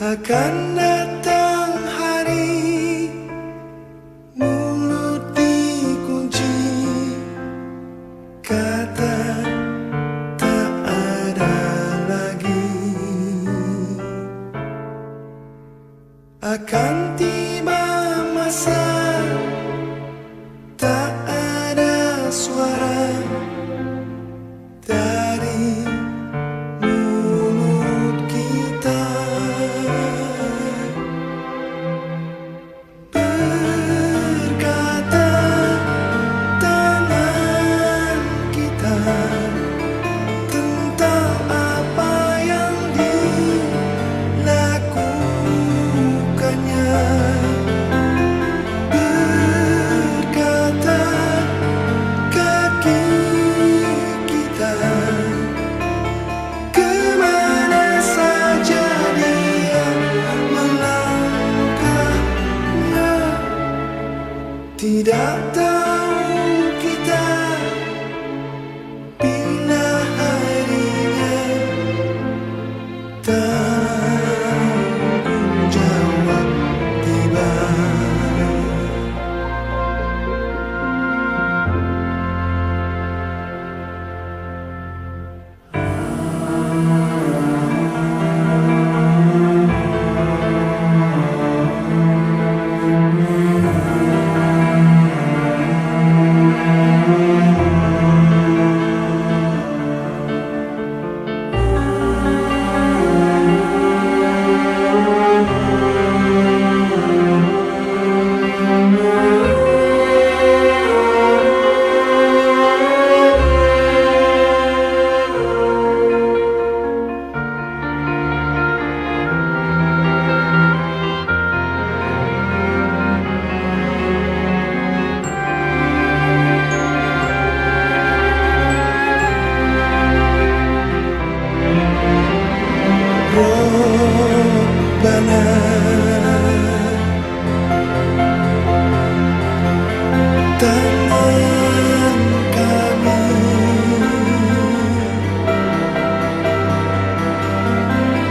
Akan datang hari mulut dikunci, kata tak ada lagi. Akan tiba masa tak ada suara dari mulut kita, berkata tangan kita tentang apa yang dilakukannya, berkata kaki kita kemana saja dia melangkahnya. Tidak tahu kita bila harinya tanggung jawab tiba. Robbana, tangan kami,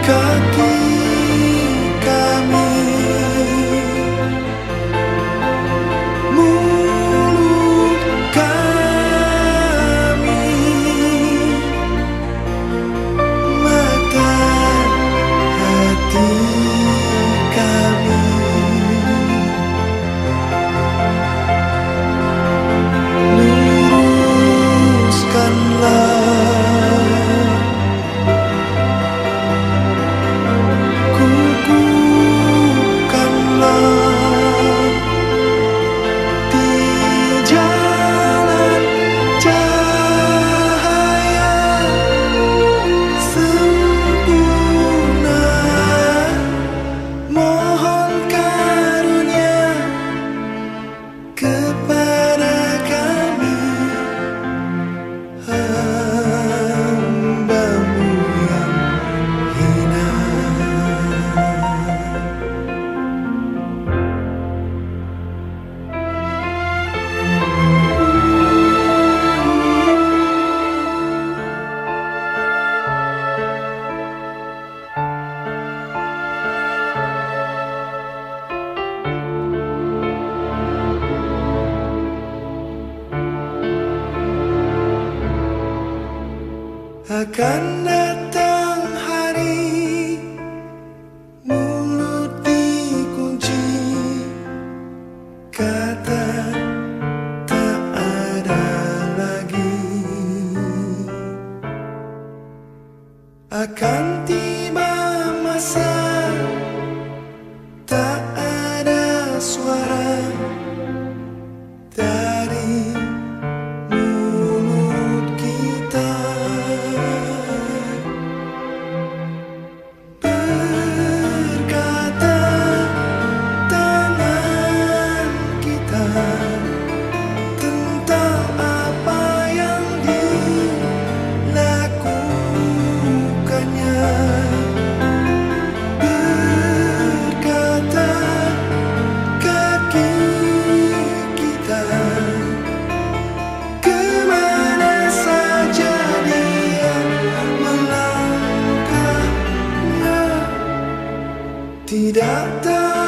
kaki kami, mulut kami, mata hati kami, luruskanlah, kukuhkanlah di jalan cahaya sempurna. Mohon karunia kepada kami, hamba-Mu yang hina. Akan datang hari mulut dikunci, kata tak ada lagi. Akan tiba masa tak ada suara dari mulut kita, tidak tahu